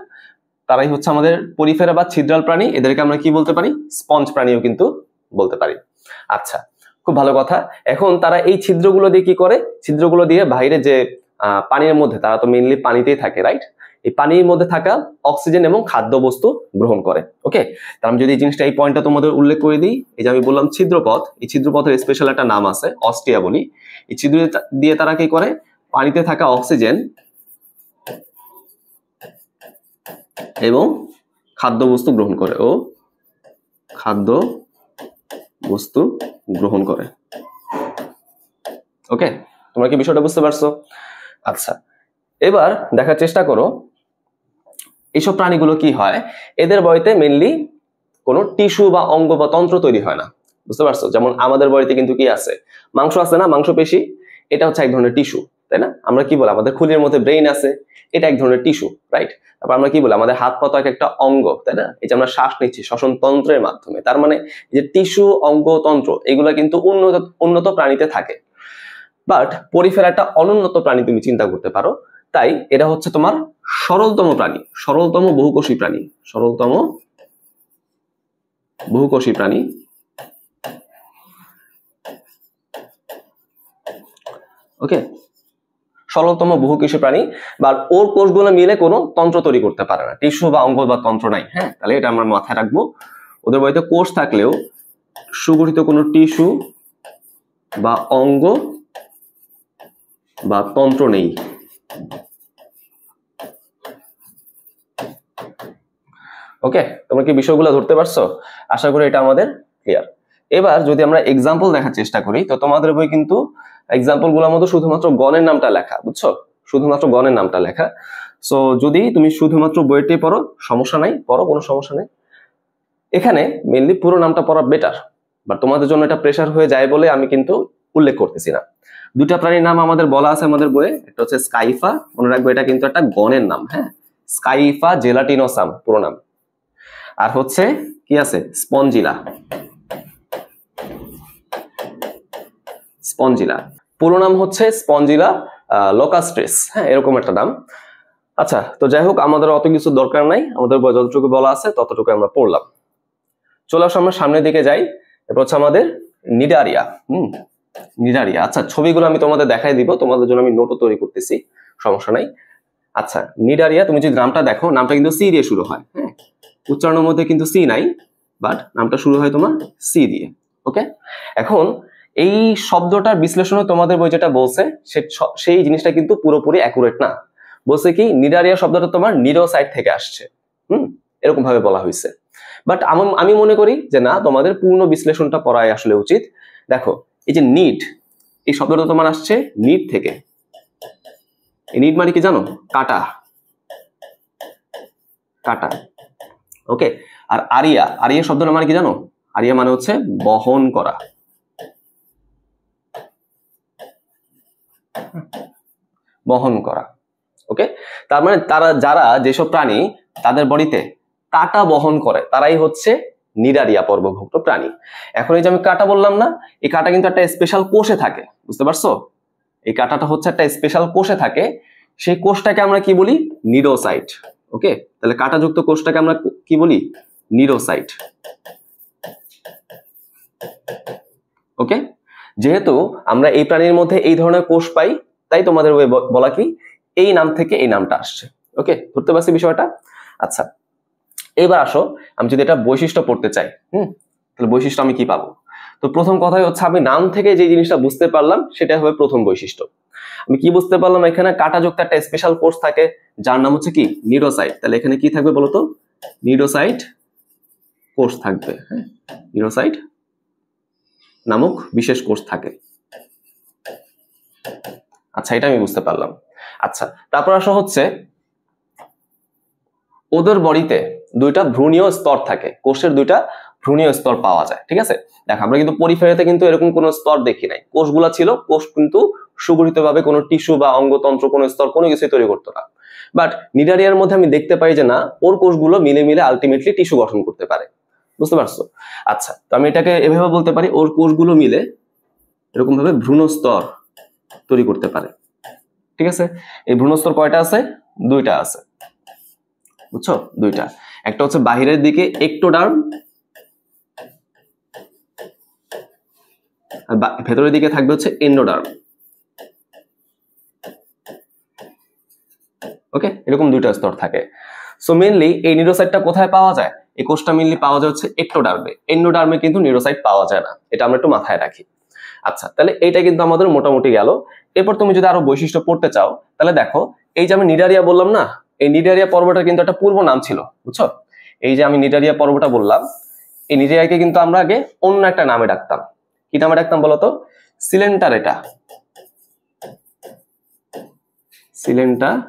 তারাই হচ্ছে আমাদের পরিফেরা বা ছিদ্রাল প্রাণী। এদেরকে আমরা কি বলতে পারি? স্পঞ্জ প্রাণীও কিন্তু বলতে পারি। আচ্ছা, খুব ভালো কথা। এখন তারা এই ছিদ্রগুলো দিয়ে কি করে? ছিদ্রগুলো দিয়ে বাইরে যে পানির মধ্যে, তারা তো মেইনলি পানিতেই থাকে, রাইট? এই পানির মধ্যে থাকা অক্সিজেন এবং খাদ্যবস্তু গ্রহণ করে। ওকে, তার আমি যদি এই জিনিসটা, এই পয়েন্টটা তোমাদের উল্লেখ করে দিই, এই যে আমি বললাম ছিদ্রপথ, এই ছিদ্রপথের স্পেশাল একটা নাম আছে, অস্টিয়া বলি। এই ছিদ্র দিয়ে তারা কি করে? পানিতে থাকা অক্সিজেন এবং খাদ্যবস্তু গ্রহণ করে, ও খাদ্য বস্তু গ্রহণ করে। ওকে, তোমরা কি বিষয়টা বুঝতে পারছো? আচ্ছা, এবার দেখার চেষ্টা করো এইসব প্রাণীগুলো কি হয়। এদের বডিতে মেইনলি কোনো টিস্যু বা অঙ্গ বা তন্ত্র তৈরি হয় না, বুঝতে পারছো? যেমন আমাদের বডিতে কিন্তু কি আছে? মাংস আছে না, মাংসপেশি, এটা হচ্ছে এক ধরনের টিস্যু, তাই না? আমরা কি বলি, আমাদের খুলির মধ্যে ব্রেইন আছে, এটা এক ধরনের টিস্যু, রাইট? তারপর আমরা কি বলি, আমাদের হাত পা তো একটা অঙ্গ, তাই না? এই যে আমরা শ্বাস নিচ্ছি শ্বসন তন্ত্রের মাধ্যমে। তার মানে যে টিস্যু, অঙ্গ, তন্ত্র, এগুলা কিন্তু উন্নত প্রাণীতে থাকে। বাট পরিফেরা একটা অনুন্নত প্রাণী, তুমি চিন্তা করতে পারো। তাই এটা হচ্ছে তোমার সরলতম প্রাণী, সরলতম বহুকোষী প্রাণী, সরলতম বহুকোষী প্রাণী। ওকে, সরলতম বহুকোষী প্রাণী, বা ওর কোষগুলো মিলে কোনো তন্ত্র তৈরি করতে পারে না, টিস্যু বা অঙ্গ বা তন্ত্র নাই। হ্যাঁ, তাহলে এটা আমরা মাথায় রাখবো। ওদের বডিতে কোষ থাকলেও সুগঠিত কোনো টিস্যু বা অঙ্গ বা তন্ত্র নেই। ওকে, তোমরা কি বিষয়গুলো ধরতে পারছো? আশা করি এটা আমাদের ক্লিয়ার। এবার যদি আমরা এক্সাম্পল দেখার চেষ্টা করি, তো তোমাদের বই কিন্তু এক্সাম্পল গুলোর মধ্যে শুধুমাত্র গণের নামটা লেখা, বুঝছো? শুধুমাত্র গণের নামটা লেখা। সো যদি তুমি শুধুমাত্র বইটি পড়ো, সমস্যা নাই, পড়ো, কোনো সমস্যা নেই। এখানে মেইনলি পুরো নামটা পড়া বেটার, বাট তোমাদের জন্য এটা প্রেশার হয়ে যায় বলে আমি কিন্তু উল্লেখ করতেছি না। দুইটা প্রাণীর নাম আমাদের বলা আছে আমাদের বইয়ে, একটা হচ্ছে স্কাইফা, মনে রাখবো এটা কিন্তু একটা গণের নাম। হ্যাঁ, স্কাইফা জেলাটিনোসাম পুরো নাম। আর হচ্ছে কি আছে? Spongilla, Spongilla. পুরো নাম হচ্ছে স্পঞ্জিলা লোকাস্ট্রিস, হ্যাঁ এরকম একটা নাম। আচ্ছা, তো যাই হোক আমাদের অত কিছু দরকার নাই, আমাদের যতটুকু বলা আছে ততটুকু আমরা পড়লাম। চলে আসো আমরা সামনের দিকে যাই। এরপর হচ্ছে আমাদের নিডারিয়া। নিডারিয়া। আচ্ছা, ছবিগুলো আমি তোমাদের দেখাই দিব, তোমাদের জন্য আমি নোটও তৈরি করতেছি, সমস্যা নাই। আচ্ছা, নিডারিয়া তুমি যদি নামটা দেখো, নামটা কিন্তু সি দিয়ে শুরু হয়, হ্যাঁ উচ্চারণের মধ্যে কিন্তু সি নাই, বাট নামটা শুরু হয় তোমার সি দিয়ে। ওকে, এখন এই শব্দটার বিশ্লেষণে তোমাদের বই যেটা বলছে সেই জিনিসটা কিন্তু পুরোপুরি অ্যাকুরেট না। বলছে কি নিডারিয়া শব্দটা তোমার নিডোসাইট থেকে আসছে, এরকম ভাবে বলা হয়েছে। বাট আমি মনে করি যে না, তোমাদের পূর্ণ বিশ্লেষণটা পড়াই আসলে উচিত। দেখো এই যে নিড, এই শব্দটা তোমার আসছে নিড থেকে। নিড মানে কি জানো? কাটা, কাটা। ওকে, আর আরিয়া, আরিয়া শব্দটা মানে কি জানো? আরিয়া মানে হচ্ছে বহন করা, বহন করা। ওকে, তার মানে যারা যেসব প্রাণী তাদের বডিতে কাটা বহন করে তারাই হচ্ছে নিডারিয়া পর্বভুক্ত প্রাণী। এখন এই যে আমি কাটা বললাম না, এই কাটা কিন্তু একটা স্পেশাল কোষে থাকে, বুঝতে পারছো? এই কাটাটা হচ্ছে একটা স্পেশাল কোষে থাকে, সেই কোষটাকে আমরা কি বলি? নিডোসাইট। ওকে, তাহলে কাটাযুক্ত কোষটাকে আমরা কি বলি? নিডোসাইট। ওকে, যেহেতু আমরা এই প্রাণীর মধ্যে এই ধরনের কোষ পাই, তাই তোমাদের বলা কি এই নাম থেকে এই নামটা আসছে। ওকে, ধরতে পারছি বিষয়টা? আচ্ছা, এবার আসো আমি যদি এটা বৈশিষ্ট্য পড়তে চাই, তাহলে বৈশিষ্ট্য আমি কি পাবো? তো প্রথম কথাই হচ্ছে আমি নাম থেকে যে জিনিসটা বুঝতে পারলাম সেটা হবে প্রথম বৈশিষ্ট্য। আমি কি বুঝতে পারলাম? এখানে কাটাযুক্ত একটা স্পেশাল কোষ থাকে যার নাম হচ্ছে কি নিডোসাইট। তাহলে এখানে কি থাকবে বলতো? নিডোসাইট কোষ থাকবে, হ্যাঁ নিডোসাইট নামক বিশেষ কোষ থাকে। আচ্ছা, এটা আমি বুঝতে পারলাম। আচ্ছা, তারপর আসা হচ্ছে ওদের বডিতে দুইটা ভ্রূণীয় স্তর থাকে, কোষের দুইটা ভ্রূণীয় স্তর পাওয়া যায়। ঠিক আছে, দেখ আমরা কিন্তু পরিফেরাতে কিন্তু এরকম কোনো স্তর দেখি নাই, কোষগুলা ছিল, কোষ কিন্তু সুগঠিতভাবে কোনো টিস্যু বা অঙ্গতন্ত্র কোনো স্তর কোনো কিছু তৈরি করতো না। বাট নিডারিয়ার মধ্যে আমি দেখতে পাই যে না, ওর কোষগুলো মিলে মিলে আলটিমেটলি টিস্যু গঠন করতে পারে, বুঝতে পারছো? আচ্ছা, তো আমি এটাকে এভাবে বলতে পারি, ওর কোষগুলো মিলে এরকম ভাবে ভ্রূণ স্তর তৈরি করতে পারে। ঠিক আছে, এই ভ্রূণ স্তর কয়টা আছে? দুইটা আছে, বুঝছো? দুইটা, একটা হচ্ছে বাহিরের দিকে একটোডার্ম, আর ভেতরের দিকে থাকবে হচ্ছে এন্ডোডার্ম। ওকে, এরকম দুইটা স্তর থাকে। সো মেইনলি এই নিউরোসাইটটা কোথায় পাওয়া যায়? এই কোষটা মেইনলি পাওয়া যায় হচ্ছে একটোডার্মে, এন্ডোডার্মে কিন্তু নিউরোসাইট পাওয়া যায় না, এটা আমরা একটু মাথায় রাখি। আচ্ছা, তাহলে এইটা কিন্তু আমাদের মোটামুটি গেল। এরপর তুমি যদি আরো বৈশিষ্ট্য পড়তে চাও তাহলে দেখো, এই যে আমি নিডারিয়া বললাম না, এই নিডারিয়া পর্বটা কিন্তু একটা পূর্ব নাম ছিল, বুঝছো? এই যে আমি নিডারিয়া পর্বটা বললাম, এই নিডারিয়াকে কিন্তু আমরা আগে অন্য একটা নামে ডাকতাম। কি নামে ডাকতাম বলতো? সিলেন্টারেটা। সিলেন্টারেটা।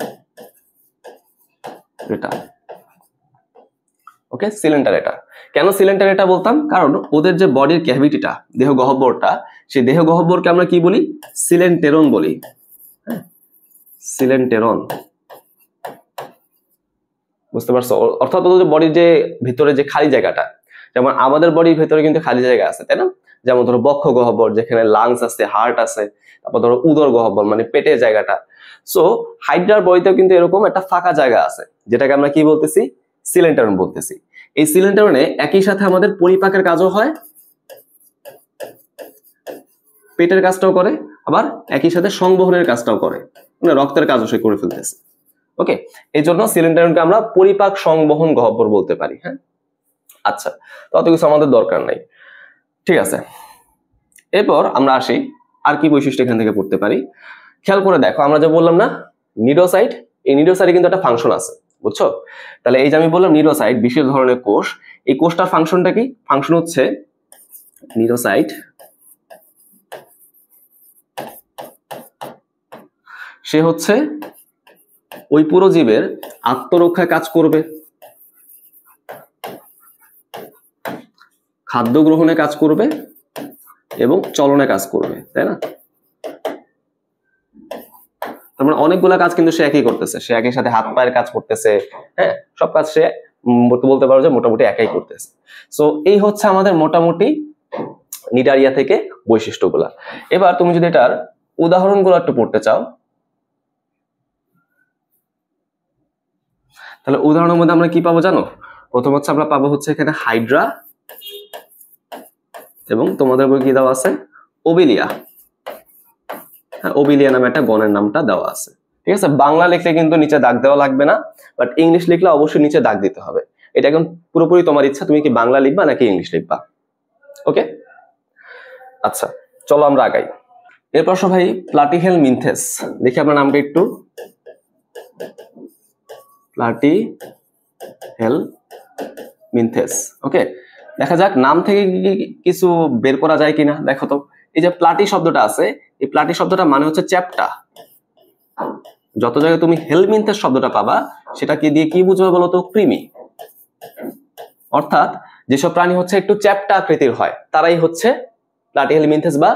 ওকে, সিলেন্টারেটা। কেন সিলেন্টারেটা বলতাম? কারণ ওদের যে বডির ক্যাভিটিটা, দেহ গহ্বরটা, সেই দেহ গহ্বরকে আমরা কি বলি? সিলেন্টেরন বলি। সিলেন্টেরন, বুঝতে পারছো? অর্থাৎ ওদের বডির যে ভিতরে যে খালি জায়গাটা, যেমন আমাদের বডির ভিতরে কিন্তু খালি জায়গা আছে, তাই না? যেমন ধরো বক্ষ গহ্বর, যেখানে লাংস আছে, হার্ট আছে, তারপর ধরো উদর গহ্বর মানে পেটের জায়গাটা। সো হাইড্রার বডিতেও কিন্তু এরকম একটা ফাঁকা জায়গা আছে, যেটাকে আমরা কি বলতেছি? সিলেন্টেরন বলতেছি। এই সিলেন্টেরনে একই সাথে আমাদের পরিপাকের কাজও হয়, পেটের কাজটাও করে, আবার একই সাথে সংবহনের কাজটাও করে, মানে রক্তের কাজও সে করে ফেলতেছে। ওকে, এই জন্য সিলেন্টেরনকে আমরা পরিপাক সংবহন গহ্বর বলতে পারি। হ্যাঁ, আচ্ছা, তত কিছু আমাদের দরকার নাই। ঠিক আছে, এরপর আমরা আসি আর কি বৈশিষ্ট্য এখান থেকে পড়তে পারি। খেয়াল করে দেখো, আমরা যে বললাম না নিডোসাইট, এই নিডোসাইটে কিন্তু একটা ফাংশন আছে, বুঝছো? তাহলে এই যে আমি বললাম নিডোসাইট বিশেষ ধরনের কোষ, এই কোষটার ফাংশনটা কি? ফাংশন হচ্ছে নিডোসাইট সে হচ্ছে ওই পুরো জীবের আত্মরক্ষায় কাজ করবে, খাদ্য গ্রহণে কাজ করবে এবং চলনে কাজ করবে, তাই না? তার মানে অনেকগুলা কাজ কিন্তু সে একই করতেছে, সে একই সাথে হাত পায়ের কাজ করতেছে, হ্যাঁ সব কাজ সে বলতে পারো যে মোটামুটি একাই করতেছে। সো এই হচ্ছে আমাদের মোটামুটি নিডারিয়া থেকে বৈশিষ্ট্যগুলা। এবার তুমি যদি এটার উদাহরণগুলো একটু পড়তে চাও, তাহলে উদাহরণের মধ্যে আমরা কি পাবো জানো? প্রথম হচ্ছে আমরা পাবো হচ্ছে এখানে হাইড্রা, এবং তোমাদের বই কি দেওয়া আছে? ওবিলিয়া। হ্যাঁ, ওবিলিয়া নামে একটা গণের নামটা দেওয়া আছে। ঠিক আছে, বাংলা লিখলে কিন্তু নিচে দাগ দেওয়া লাগবে না, বাট ইংলিশ লিখলে অবশ্যই নিচে দাগ দিতে হবে। এটা এখন পুরোপুরি তোমার ইচ্ছা, তুমি কি বাংলা লিখবা নাকি ইংলিশ লিখবা। ওকে, আচ্ছা চলো আমরা আগাই। এরপর ভাই প্লাটিহেলমিনথেস, দেখি আপনার নামটা একটু। প্লাটিহেলমিনথেস, ওকে, দেখা যাক নাম থেকে কিছু বের করা যায় কিনা। দেখো তো, এই যে প্লাটি শব্দটা আছে, এই প্লাটি শব্দটা মানে হচ্ছে চ্যাপ্টা। যত জায়গায় তুমি হেলমিনথেস শব্দটা পাবা সেটা কি দিয়ে কি বুঝবে বলো তো? কৃমি। অর্থাৎ যেসব প্রাণী হচ্ছে একটু চ্যাপ্টা আকৃতির হয় তারাই হচ্ছে প্লাটিহেলমিনথেস বা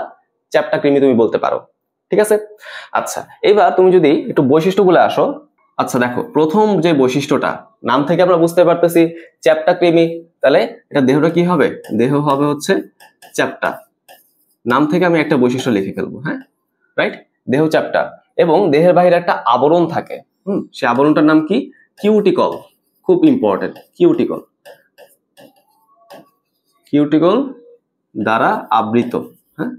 চ্যাপ্টা কৃমি তুমি বলতে পারো। ঠিক আছে, আচ্ছা এবার তুমি যদি একটু বৈশিষ্ট্যগুলো আসো। আচ্ছা দেখো, প্রথম যে বৈশিষ্ট্যটা, নাম থেকে আমরা বুঝতে পারতেছি চ্যাপ্টা কৃমি, তাহলে এটা দেহটা কি হবে? দেহ হবে হচ্ছে চ্যাপ্টা। নাম থেকে আমি একটা বৈশিষ্ট্য লিখে ফেলবো, হ্যাঁ রাইট, দেহ চ্যাপ্টা, এবং দেহের বাইরে একটা আবরণ থাকে। সে আবরণটার নাম কি? কিউটিকল। খুব ইম্পর্টেন্ট, কিউটিকল। কিউটিকল দ্বারা আবৃত। হ্যাঁ,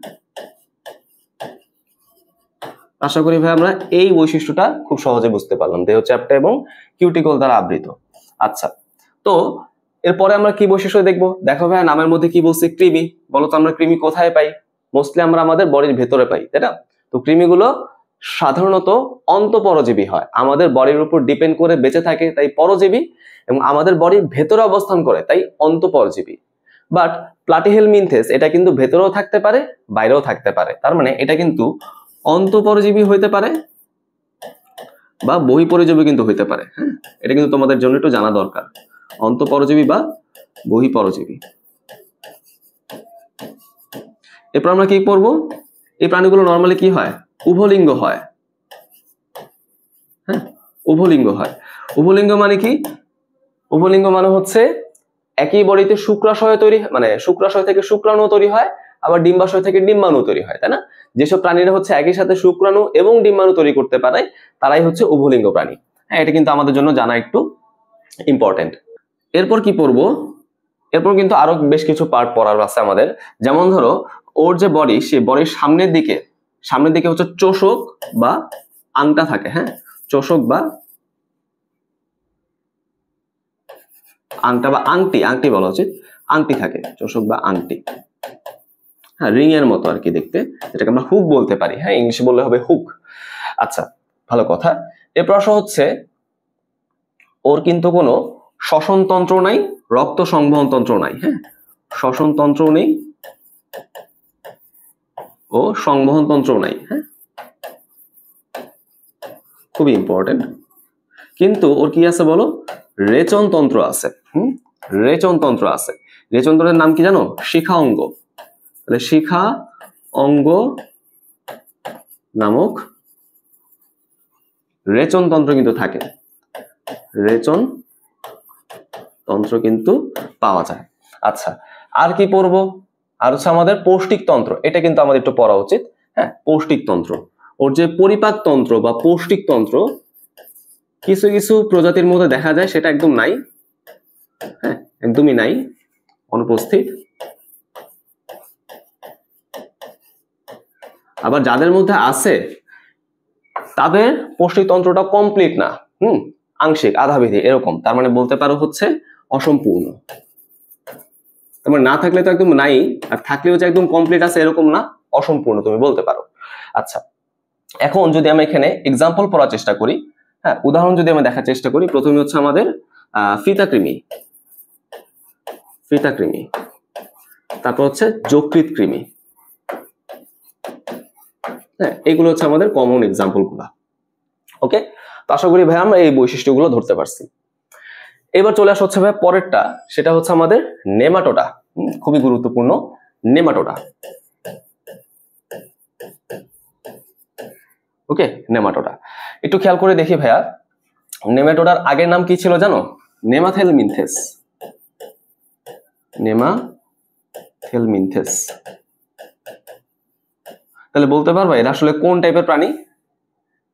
আশা করি ভাই আমরা এই বৈশিষ্ট্যটা খুব সহজে বুঝতে পারলাম, দেহ চ্যাপ্টা এবং কিউটিকল দ্বারা আবৃত। আচ্ছা, তো এরপরে আমরা কি বৈশিষ্ট্য দেখবো? দেখো ভাই, নামের মধ্যে কি বলছি? কৃমি। বলতো আমরা কৃমি কোথায় পাই? মোস্টলি আমরা আমাদের বডির ভেতরে পাই, তাই না? তো কৃমিগুলো সাধারণত অন্তঃপরজীবী হয়, আমাদের বডির উপর ডিপেন্ড করে বেঁচে থাকে তাই পরজীবী, এবং আমাদের বডির ভেতরে অবস্থান করে তাই অন্তঃপরজীবী। বাট প্লাটিহেলমিনথেস এটা কিন্তু ভেতরেও থাকতে পারে, বাইরেও থাকতে পারে। তার মানে এটা কিন্তু অন্তঃপরজীবী হইতে পারে বা বহিঃপরজীবী কিন্তু হইতে পারে। হ্যাঁ, এটা কিন্তু তোমাদের জন্য একটু জানা দরকার, অন্তঃপরজীবী বা বহিঃপরজীবী। এরপর আমরা কি পড়বো? এই প্রাণীগুলো নর্মালি কি হয়? উভলিঙ্গ হয়। হ্যাঁ, উভলিঙ্গ হয়। উভলিঙ্গ মানে কি? উভলিঙ্গ মানে হচ্ছে একই বডিতে শুক্রাশয় তৈরি, মানে শুক্রাশয় থেকে শুক্রাণু তৈরি হয়, আবার ডিম্বাশয় থেকে ডিম্বাণু তৈরি হয়, তাই না? যেসব প্রাণীরা হচ্ছে একই সাথে শুক্রাণু এবং ডিম্বাণু তৈরি করতে পারে তারাই হচ্ছে উভলিঙ্গ প্রাণী। হ্যাঁ, এটা কিন্তু আমাদের জন্য জানা একটু ইম্পর্টেন্ট। এরপর কি পড়বো? এরপর কিন্তু আরো বেশ কিছু পার্ট পড়ার আছে আমাদের। যেমন ধরো, ওর যে বডি, সেই বডির সামনের দিকে হচ্ছে চোষক বা আংটা থাকে। হ্যাঁ, চোষক বা আংটা বা আংটি বলা উচিত, আংটি থাকে, চোষক বা আংটি। হ্যাঁ, রিং এর মতো আর কি দেখতে, যেটাকে আমরা হুক বলতে পারি। হ্যাঁ, ইংলিশে বললে হবে হুক। আচ্ছা, ভালো কথা। এর প্রশ্ন হচ্ছে, ওর কিন্তু কোনো শ্বসনতন্ত্র নাই, রক্ত সংবহন তন্ত্র নাই। হ্যাঁ, শ্বসনতন্ত্র নেই ও সংবহন তন্ত্র নাই। হ্যাঁ, খুবই ইম্পর্টেন্ট। কিন্তু ওর কি আছে বলো? রেচন তন্ত্র আছে। রেচন তন্ত্র আছে। রেচন তন্ত্রের নাম কি জানো? শিখা অঙ্গ। তাহলে শিখা অঙ্গ নামক রেচন তন্ত্র কিন্তু থাকে, রেচন তন্ত্র কিন্তু পাওয়া যায়। আচ্ছা, আর কি পড়বো? আর হচ্ছে আমাদের পৌষ্টিক তন্ত্র, এটা কিন্তু আমাদের একটু পড়া উচিত। হ্যাঁ, পৌষ্টিক তন্ত্র, ওর যে পরিপাক তন্ত্র বা পৌষ্টিক তন্ত্র কিছু কিছু প্রজাতির মধ্যে দেখা যায়, সেটা একদম নাই। হ্যাঁ, একদমই নাই, অনুপস্থিত। আবার যাদের মধ্যে আছে তাদের পৌষ্টিক তন্ত্রটা কমপ্লিট না, আংশিক, আধাবিধি এরকম। তার মানে বলতে পারো হচ্ছে অসম্পূর্ণ। তার মানে না থাকলে তো একদম নাই, আর থাকলেও যে একদম কমপ্লিট আছে এরকম না, অসম্পূর্ণ তুমি বলতে পারো। আচ্ছা, এখন যদি আমরা এখানে এক্সাম্পল পড়ার চেষ্টা করি, হ্যাঁ উদাহরণ যদি আমরা দেখার চেষ্টা করি, প্রথমে হচ্ছে আমাদের ফিতাকৃমি, তারপর হচ্ছে যকৃৎ কৃমি। হ্যাঁ, এগুলো হচ্ছে আমাদের কমন এক্সাম্পল গুলা। ওকে, তো আশা করি ভাই আমরা এই বৈশিষ্ট্যগুলো ধরতে পারছি। এবার চলে আসা হচ্ছে ভাই পরেরটা, সেটা হচ্ছে আমাদের নেমাটোডা। খুবই গুরুত্বপূর্ণ, নেমাটোডা। ওকে, নেমাটোডা একটু খেয়াল করে দেখি ভাইয়া, নেমাটোডার আগের নাম কি ছিল জানো? নেমাথেলমিনথেস। নেমাথেলমিনথেস। তাহলে বলতে পারবা এটা আসলে কোন টাইপের প্রাণী?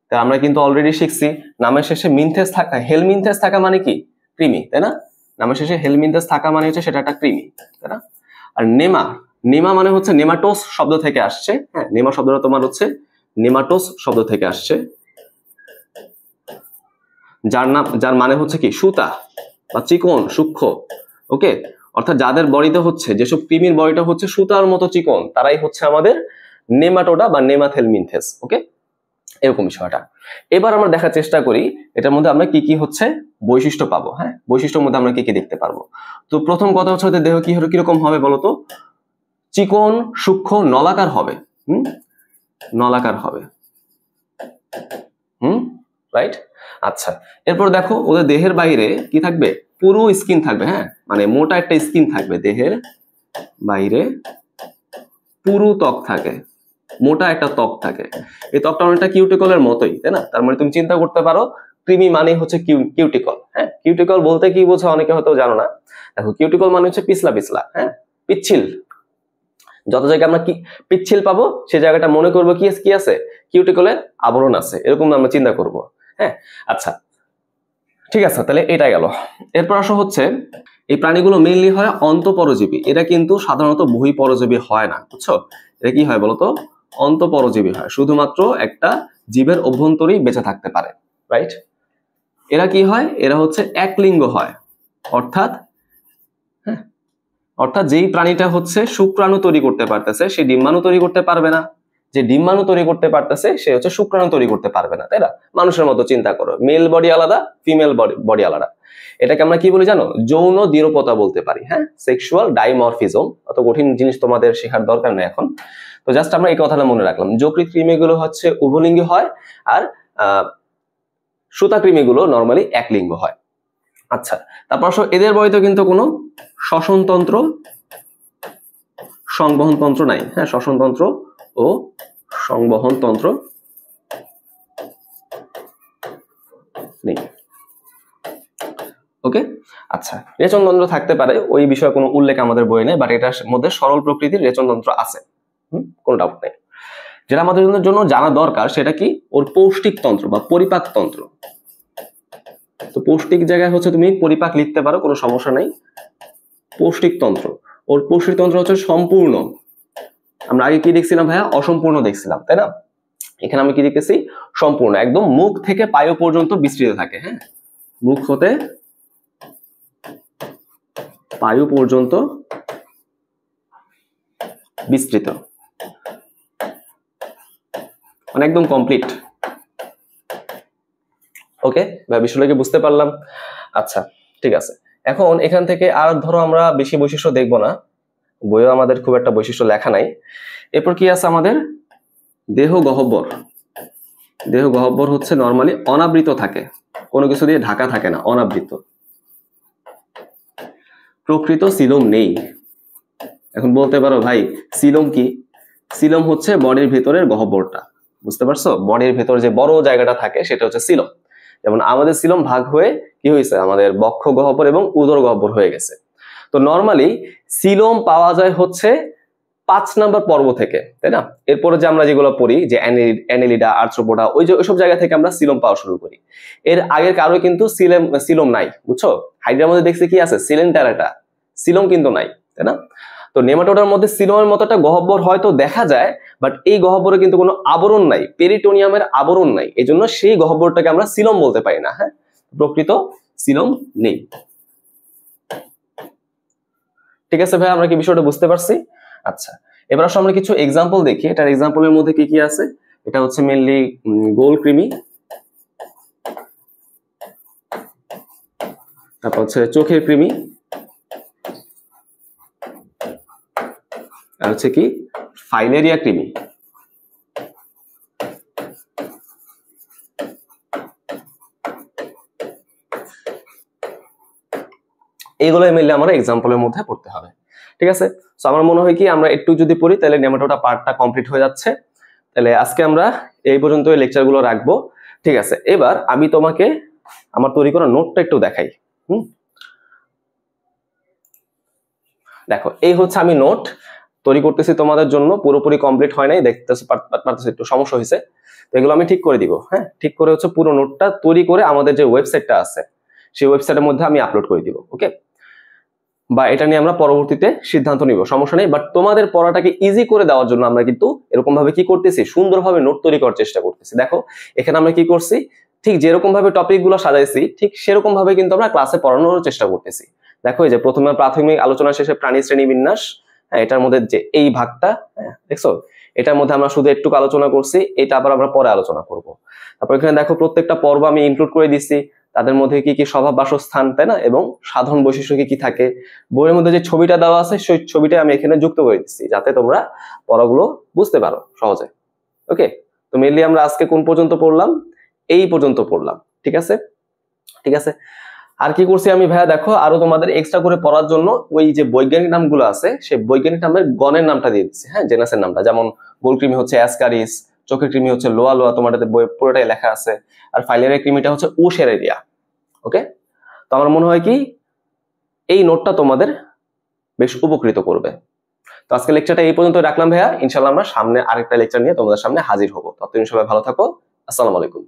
তাই আমরা কিন্তু অলরেডি শিখছি নামের শেষে মিনথেস থাকা, হেলমিনথেস থাকা মানে কি? কৃমি, তাই না? নামের শেষে হেলমিনথেস থাকা মানে হচ্ছে সেটা একটা কৃমি, তাই না? আর নেমা, নেমা মানে হচ্ছে নেমাটোস শব্দ থেকে আসছে। হ্যাঁ, নেমা শব্দটা তোমার হচ্ছে নেমাটোস শব্দ থেকে আসছে, যার মানে হচ্ছে কি সুতা বা চিকন সূক্ষ্ম। ওকে, অর্থাৎ যাদের বডিতে হচ্ছে, যেসব কৃমির বডিটা হচ্ছে সুতার মতো চিকন, তারাই হচ্ছে আমাদের নেমাটোডা বা নেমাথেলমিনথেস। ওকে, এরকম বিষয়টা। এবার আমরা দেখার চেষ্টা করি এটার মধ্যে আমরা কি কি হচ্ছে বৈশিষ্ট্য পাবো। হ্যাঁ, বৈশিষ্ট্যের মধ্যে আমরা কি কি দেখতে পারবো। তো প্রথম কথা হচ্ছে দেহ কিরকম হবে বলতো? চিকন সূক্ষ্ম নলাকার হবে। নলাকার হবে। রাইট। আচ্ছা, এরপর দেখো ওদের দেহের বাইরে কি থাকবে? পুরো স্কিন থাকবে। হ্যাঁ, মানে মোটা একটা স্কিন থাকবে, দেহের বাইরে পুরো ত্বক থাকে, মোটা একটা ত্বক থাকে। এই ত্বকটা অনেকটা কিউটিকলের মতোই, তাই না? তার মানে তুমি চিন্তা করতে পারো কৃমি মানে হচ্ছে কিউটিকল। হ্যাঁ, কিউটিকল বলতে কি বোঝো অনেকে হয়তো জানো না। দেখো, কিউটিকল মানে হচ্ছে পিছলা পিছলা, হ্যাঁ, পিচ্ছিল। যত জায়গায় আমরা কি পিচ্ছিল পাবো সেই জায়গাটা মনে করবো কি কি আছে? কিউটিকলের আবরণ আছে, এরকম আমরা চিন্তা করব। হ্যাঁ, আচ্ছা ঠিক আছে, তাহলে এটা গেল। এরপর আসো হচ্ছে এই প্রাণীগুলো মেইনলি হয় অন্তঃপরজীবী। এটা কিন্তু সাধারণত বহিঃপরজীবী হয় না, বুঝছো? এটা কি হয় বলতো? অন্তঃপরজীবী হয়, শুধুমাত্র একটা জীবের অভ্যন্তরেই বেঁচে থাকতে পারে। রাইট। এরা কি হয়? এরা হচ্ছে একলিঙ্গ হয়, অর্থাৎ যেই প্রাণীটা হচ্ছে শুক্রাণু তৈরি করতে পারতেছে সে ডিম্বাণু তৈরি করতে পারবে না, যে ডিম্বাণু তৈরি করতে পারতেছে সে হচ্ছে শুক্রাণু তৈরি করতে পারবে না, তাই না? মানুষের মতো চিন্তা করো, মেল বডি আলাদা, ফিমেল বডি আলাদা। এটাকে আমরা কি বলি জানো? যৌন দ্বিরূপতা বলতে পারি। হ্যাঁ, সেক্সুয়াল ডাইমরফিজম। অত কঠিন জিনিস তোমাদের শেখার দরকার নেই এখন। তো জাস্ট আমরা এই কথাটা মনে রাখলাম, যকৃৎ কৃমিগুলো হচ্ছে উভলিঙ্গী হয়, আর সুতা কৃমিগুলো নর্মালি একলিঙ্গ হয়। আচ্ছা, তারপর এদের বডিতে কিন্তু কোনো শ্বসনতন্ত্র সংবহনতন্ত্র নাই। হ্যাঁ, শ্বসনতন্ত্র ও সংবহনতন্ত্র নেই। ওকে, আচ্ছা, রেচনতন্ত্র থাকতে পারে, ওই বিষয়ে কোনো উল্লেখ আমাদের বইয়ে নেই, বাট এটার মধ্যে সরল প্রকৃতির রেচনতন্ত্র আছে, কোনো ডাউট নেই। যেটা আমাদের জন্য জানা দরকার সেটা কি? ওর পৌষ্টিক তন্ত্র বা পরিপাক তন্ত্র। তো পৌষ্টিক জায়গায় হচ্ছে তুমি পরিপাক লিখতে পারো, কোনো সমস্যা নাই। পৌষ্টিক তন্ত্র, ওর পৌষ্টিক তন্ত্র হচ্ছে সম্পূর্ণ। আমরা আগে কি দেখছিলাম ভাইয়া? অসম্পূর্ণ দেখছিলাম, তাই না? এখানে আমি কি দেখতেছি? সম্পূর্ণ, একদম মুখ থেকে পায়ু পর্যন্ত বিস্তৃত থাকে। হ্যাঁ, মুখ হতে পায়ু পর্যন্ত বিস্তৃত, মানে একদম কমপ্লিট। ওকে, বিষয়টাকে বুঝতে পারলাম। আচ্ছা ঠিক আছে, এখন এখান থেকে আর ধরো আমরা বেশি বৈশিষ্ট্য দেখবো না, বইও আমাদের খুব একটা বৈশিষ্ট্য লেখা নাই। এরপর কি আছে আমাদের? দেহ গহ্বর। দেহ গহ্বর হচ্ছে নরমালি অনাবৃত থাকে, কোনো কিছু দিয়ে ঢাকা থাকে না, অনাবৃত। প্রকৃত সিলোম নেই। এখন বলতে পারো ভাই সিলোম কি? সিলোম হচ্ছে বডির ভেতরের গহ্বরটা, বুঝতে পারছো? বডির ভেতর যে বড় জায়গাটা থাকে সেটা হচ্ছে সিলোম। যেমন আমাদের সিলোম ভাগ হয়ে কি হয়েছে? আমাদের বক্ষ গহ্বর এবং উদর গহ্বর হয়ে গেছে। তো নরমালি সিলোম পাওয়া যায় হচ্ছে 5 নাম্বার পর্ব থেকে, তাই না? এরপরে যে আমরা যেগুলো পড়ি, যে অ্যানেলিডা, আর্থ্রোপোডা, ওইসব জায়গা থেকে আমরা সিলোম পাওয়া শুরু করি। এর আগের কারো কিন্তু সিলোম নাই, বুঝছো? হাইড্রার মধ্যে দেখছি কি আছে? সিলেন্টারাটা, সিলোম কিন্তু নাই, তাই না? তো নেমাটোডার মধ্যে সিলোমের মতো একটা গহ্বর হয়তো দেখা যায়, বাট এই গহ্বরে কিন্তু কোনো আবরণ নাই, পেরিটোনিয়ামের আবরণ নাই, এজন্য সেই গহ্বরটাকে আমরা সিলোম বলতে পারি না। হ্যাঁ, প্রকৃত সিলোম নেই। ঠিক আছে ভাই, আমরা কি বিষয়টা বুঝতে পারছি? আচ্ছা, এবার আসলে আমরা কিছু এক্সাম্পল দেখি। এটার এক্সাম্পলের মধ্যে কি কি আছে? এটা হচ্ছে মেইনলি গোল কৃমি, তারপর হচ্ছে চোখের কৃমি, আর হচ্ছে কি ফাইলেরিয়া কৃমি। এইগুলো মেইনলি আমরা এক্সাম্পলের মধ্যে পড়তে হবে। ঠিক আছে, সো আমার মনে হয় কি আমরা একটু যদি পড়ি তাহলে নেমাটোডা পার্টটা কমপ্লিট হয়ে যাচ্ছে। তাহলে আজকে আমরা এই পর্যন্ত লেকচারগুলো রাখবো। ঠিক আছে, এবার আমি তোমাকে আমার তৈরি করা নোটটা একটু দেখাই। দেখো, এই হচ্ছে আমি নোট তৈরি করতেছি তোমাদের জন্য, পুরোপুরি কমপ্লিট হয় নাই, দেখতে পারতেছি একটু সমস্যা হয়েছে, তো এগুলো আমি ঠিক করে দিব। হ্যাঁ, ঠিক করে হচ্ছে পুরো নোটটা তৈরি করে আমাদের যে ওয়েবসাইটটা আছে সেই ওয়েবসাইটের মধ্যে আমি আপলোড করে দিব। ওকে, বা এটা নিয়ে আমরা পরবর্তীতে সিদ্ধান্ত নিব, সমস্যা নেই। বাট তোমাদের পড়াটাকে ইজি করে দেওয়ার জন্য আমরা কিন্তু এরকম ভাবে কি করতেছি, সুন্দরভাবে নোট তৈরি করার চেষ্টা করতেছি। দেখো এখানে আমরা কি করছি, ঠিক যেরকম ভাবে টপিক গুলো সাজাইছি ঠিক সেরকম ভাবে কিন্তু আমরা ক্লাসে পড়ানোর চেষ্টা করতেছি। দেখো এই যে প্রথমে প্রাথমিক আলোচনা শেষে প্রাণী শ্রেণী বিন্যাস, হ্যাঁ এটার মধ্যে যে এই ভাগটা, হ্যাঁ দেখছো এটার মধ্যে আমরা শুধু একটু আলোচনা করছি, এটা আবার আমরা পরে আলোচনা করব। তারপর এখানে দেখো প্রত্যেকটা পর্ব আমি ইনক্লুড করে দিচ্ছি, তাদের মধ্যে কি কি স্বভাব বাসস্থান, তাই না, এবং সাধারণ বৈশিষ্ট্য কি কি থাকে। বইয়ের মধ্যে যে ছবিটা দেওয়া আছে সেই ছবিটা আমি এখানে যুক্ত করে দিচ্ছি যাতে তোমরা পড়াগুলো বুঝতে পারো সহজে। ওকে, তো মেইনলি আমরা আজকে কোন পর্যন্ত পড়লাম, এই পর্যন্ত পড়লাম। ঠিক আছে, ঠিক আছে। আর কি করছি আমি ভাইয়া, দেখো আরো তোমাদের এক্সট্রা করে পড়ার জন্য ওই যে বৈজ্ঞানিক নামগুলো আছে সেই বৈজ্ঞানিক নামের গণের নামটা দিয়ে দিচ্ছি। হ্যাঁ, জেনাসের নামটা, যেমন গোলকৃমি হচ্ছে অ্যাসকারিস, চোখের কৃমি হচ্ছে লোয়া লোয়া, তোমাদের বই পুরোটাই লেখা আছে, আর ফাইলেরিয়া কৃমিটা হচ্ছে উশেরেরিয়া। ওকে, তো আমার মনে হয় কি এই নোটটা তোমাদের বেশ উপকৃত করবে। তো আজকে লেকচারটা এই পর্যন্ত রাখলাম ভাইয়া, ইনশাআল্লাহ আমরা সামনে আরেকটা লেকচার নিয়ে তোমাদের সামনে হাজির হবো। ততদিন সবাই ভালো থাকো, আসসালামু আলাইকুম।